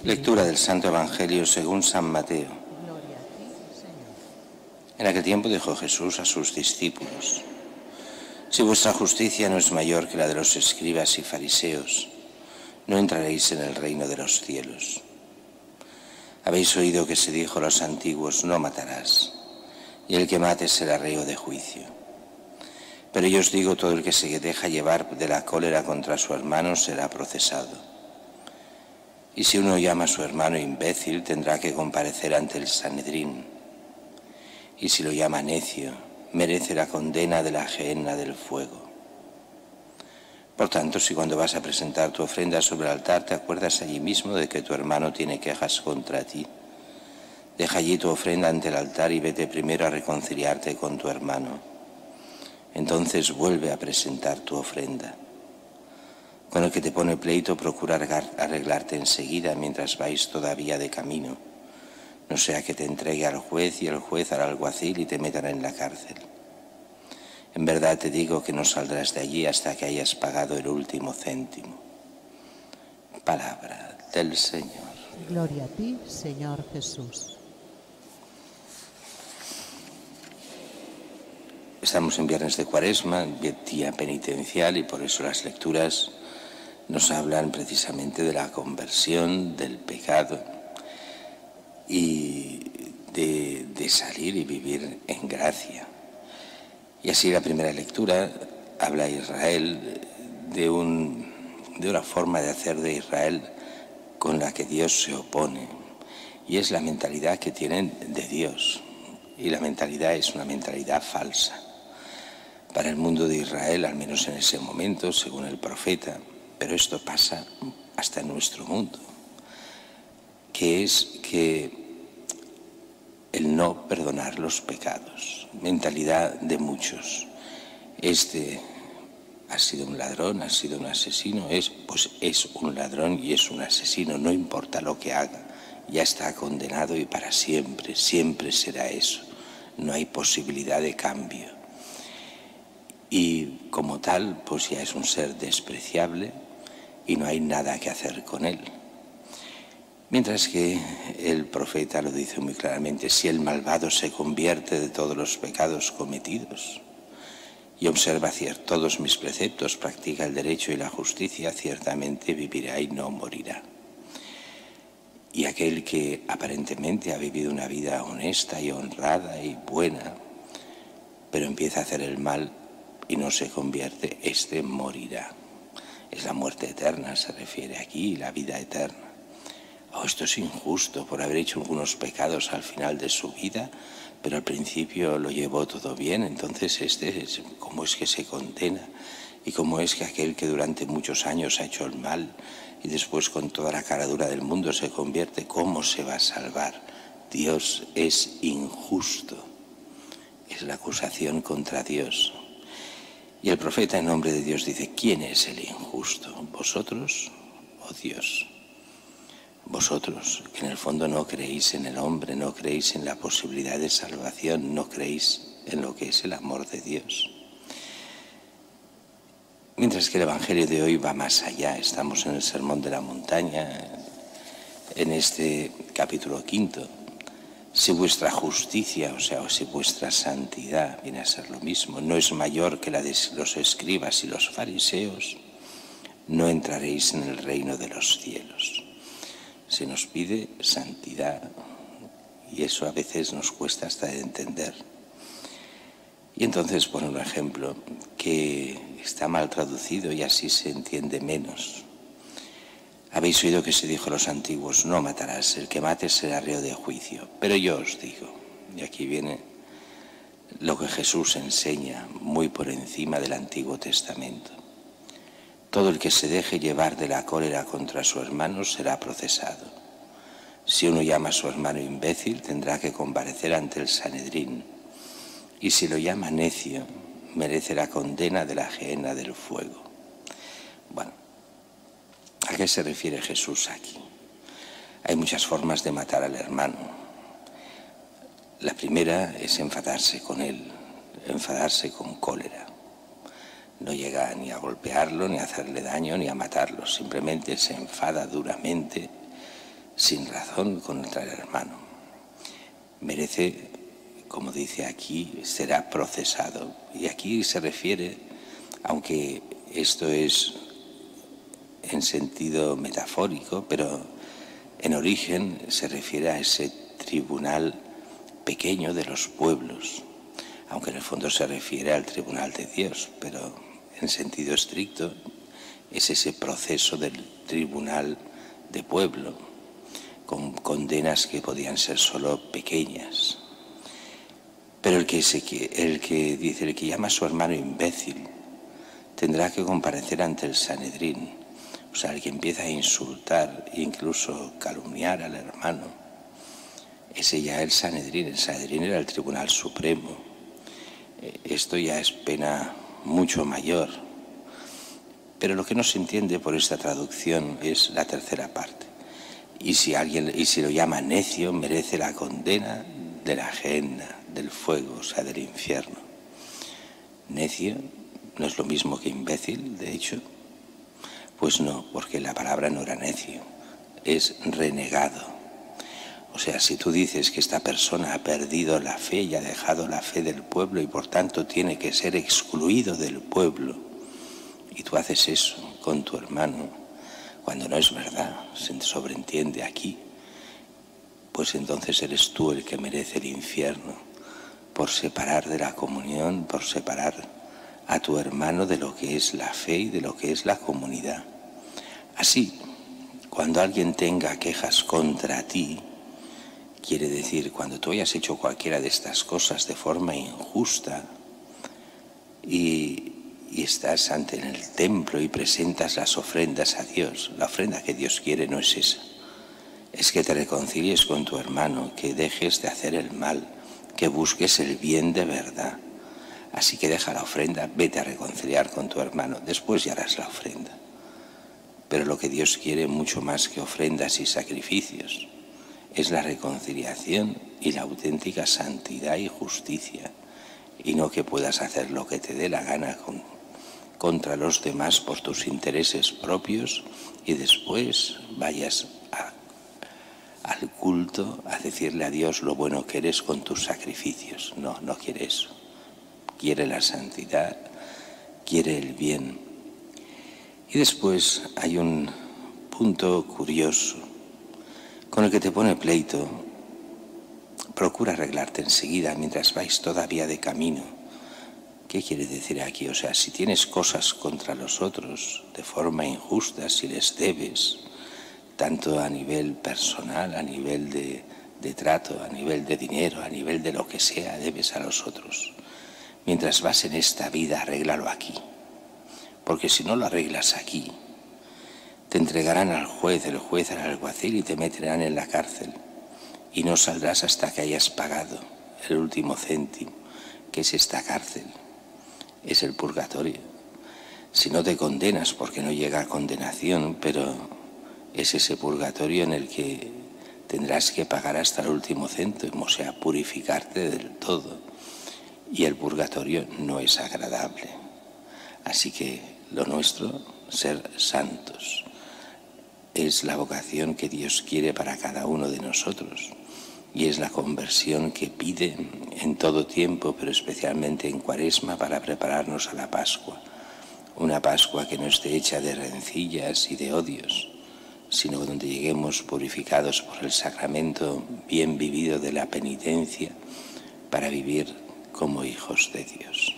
Lectura del Santo Evangelio según San Mateo. Gloria a ti, Señor. En aquel tiempo dijo Jesús a sus discípulos: si vuestra justicia no es mayor que la de los escribas y fariseos, no entraréis en el reino de los cielos. Habéis oído que se dijo a los antiguos: no matarás, y el que mate será reo de juicio. Pero yo os digo, todo el que se deja llevar de la cólera contra su hermano será procesado. Y si uno llama a su hermano imbécil, tendrá que comparecer ante el Sanedrín. Y si lo llama necio, merece la condena de la gehenna del fuego. Por tanto, si cuando vas a presentar tu ofrenda sobre el altar te acuerdas allí mismo de que tu hermano tiene quejas contra ti, deja allí tu ofrenda ante el altar y vete primero a reconciliarte con tu hermano. Entonces vuelve a presentar tu ofrenda. Con el que te pone pleito, procura arreglarte enseguida mientras vais todavía de camino, no sea que te entregue al juez y el juez al alguacil y te metan en la cárcel. En verdad te digo que no saldrás de allí hasta que hayas pagado el último céntimo. Palabra del Señor. Gloria a ti, Señor Jesús. Estamos en viernes de Cuaresma, día penitencial, y por eso las lecturas nos hablan precisamente de la conversión, del pecado y de salir y vivir en gracia. Y así la primera lectura habla a Israel de una forma de hacer de Israel con la que Dios se opone, y es la mentalidad que tienen de Dios, y la mentalidad es una mentalidad falsa. Para el mundo de Israel, al menos en ese momento, según el profeta, pero esto pasa hasta en nuestro mundo, que es que el no perdonar los pecados, mentalidad de muchos. Este ha sido un ladrón, ha sido un asesino, pues es un ladrón y es un asesino, no importa lo que haga, ya está condenado y para siempre, siempre será eso, no hay posibilidad de cambio. Y como tal, pues ya es un ser despreciable y no hay nada que hacer con él. Mientras que el profeta lo dice muy claramente: si el malvado se convierte de todos los pecados cometidos y observa todos mis preceptos, practica el derecho y la justicia, ciertamente vivirá y no morirá. Y aquel que aparentemente ha vivido una vida honesta y honrada y buena, pero empieza a hacer el mal y no se convierte, este morirá. Es la muerte eterna, se refiere aquí, la vida eterna. Esto es injusto por haber hecho algunos pecados al final de su vida, pero al principio lo llevó todo bien, entonces ¿cómo es que se condena? ¿Y cómo es que aquel que durante muchos años ha hecho el mal y después con toda la caradura del mundo se convierte, cómo se va a salvar? Dios es injusto. Es la acusación contra Dios. Y el profeta en nombre de Dios dice: ¿quién es el injusto? ¿Vosotros o Dios? Vosotros, que en el fondo no creéis en el hombre, no creéis en la posibilidad de salvación, no creéis en lo que es el amor de Dios. Mientras que el Evangelio de hoy va más allá, estamos en el Sermón de la Montaña, en este capítulo 5. Si vuestra justicia, o si vuestra santidad, viene a ser lo mismo, no es mayor que la de los escribas y los fariseos, no entraréis en el reino de los cielos. Se nos pide santidad y eso a veces nos cuesta hasta de entender. Y entonces pone un ejemplo que está mal traducido y así se entiende menos. Habéis oído que se dijo a los antiguos: no matarás, el que mate será reo de juicio. Pero yo os digo, y aquí viene lo que Jesús enseña muy por encima del Antiguo Testamento: todo el que se deje llevar de la cólera contra su hermano será procesado. Si uno llama a su hermano imbécil, tendrá que comparecer ante el Sanedrín. Y si lo llama necio, merece la condena de la gehenna del fuego. Bueno, ¿a qué se refiere Jesús aquí? Hay muchas formas de matar al hermano. La primera es enfadarse con él, enfadarse con cólera. No llega ni a golpearlo, ni a hacerle daño, ni a matarlo. Simplemente se enfada duramente, sin razón contra el hermano. Merece, como dice aquí, será procesado. Y aquí se refiere, aunque esto es en sentido metafórico, pero en origen se refiere a ese tribunal pequeño de los pueblos, aunque en el fondo se refiere al tribunal de Dios, pero en sentido estricto es ese proceso del tribunal de pueblo, con condenas que podían ser solo pequeñas. Pero el que llama a su hermano imbécil tendrá que comparecer ante el Sanedrín. O sea, el que empieza a insultar e incluso calumniar al hermano, ese ya es el Sanedrín. El Sanedrín era el Tribunal Supremo. Esto ya es pena mucho mayor. Pero lo que no se entiende por esta traducción es la tercera parte. Y si lo llama necio, merece la condena de la gehenna, del fuego, o sea, del infierno. Necio no es lo mismo que imbécil, de hecho. Pues no, porque la palabra no era necio, es renegado. O sea, si tú dices que esta persona ha perdido la fe y ha dejado la fe del pueblo y por tanto tiene que ser excluido del pueblo, y tú haces eso con tu hermano, cuando no es verdad, se sobreentiende aquí, pues entonces eres tú el que merece el infierno, por separar de la comunión, por separar a tu hermano de lo que es la fe y de lo que es la comunidad. Así, cuando alguien tenga quejas contra ti, quiere decir, cuando tú hayas hecho cualquiera de estas cosas de forma injusta y estás ante el templo y presentas las ofrendas a Dios, la ofrenda que Dios quiere no es esa. Es que te reconcilies con tu hermano, que dejes de hacer el mal, que busques el bien de verdad. Así que deja la ofrenda, vete a reconciliar con tu hermano, después ya harás la ofrenda. Pero lo que Dios quiere mucho más que ofrendas y sacrificios es la reconciliación y la auténtica santidad y justicia, y no que puedas hacer lo que te dé la gana contra los demás por tus intereses propios y después vayas al culto a decirle a Dios lo bueno que eres con tus sacrificios. No, no quiere eso. Quiere la santidad, quiere el bien. Y después hay un punto curioso con el que te pone pleito. Procura arreglarte enseguida mientras vais todavía de camino. ¿Qué quiere decir aquí? O sea, si tienes cosas contra los otros de forma injusta, si les debes, tanto a nivel personal, a nivel de trato, a nivel de dinero, a nivel de lo que sea, debes a los otros. Mientras vas en esta vida, arréglalo aquí. Porque si no lo arreglas aquí, te entregarán al juez, el juez al alguacil y te meterán en la cárcel. Y no saldrás hasta que hayas pagado el último céntimo, que es esta cárcel. Es el purgatorio. Si no te condenas, porque no llega a condenación, pero es ese purgatorio en el que tendrás que pagar hasta el último céntimo, o sea, purificarte del todo. Y el purgatorio no es agradable. Así que lo nuestro, ser santos, es la vocación que Dios quiere para cada uno de nosotros. Y es la conversión que pide en todo tiempo, pero especialmente en Cuaresma, para prepararnos a la Pascua. Una Pascua que no esté hecha de rencillas y de odios, sino donde lleguemos purificados por el sacramento bien vivido de la penitencia para vivir como hijos de Dios.